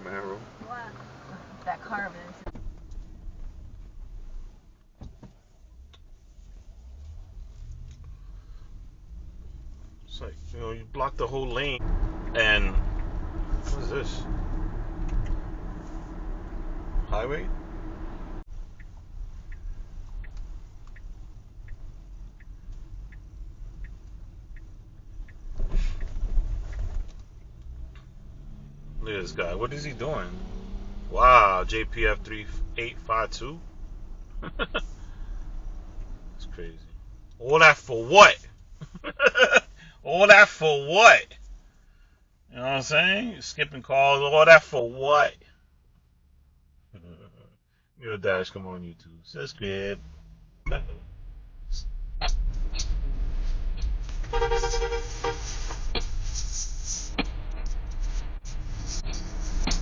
Camaro. What? That carbon. It's like, you know, you block the whole lane. And what is this? Highway? Look at this guy. What is he doing? Wow, JPF 3852. It's crazy. All that for what? All that for what? You know what I'm saying? Skipping calls, all that for what? NewYorkDashCam on YouTube. Subscribe.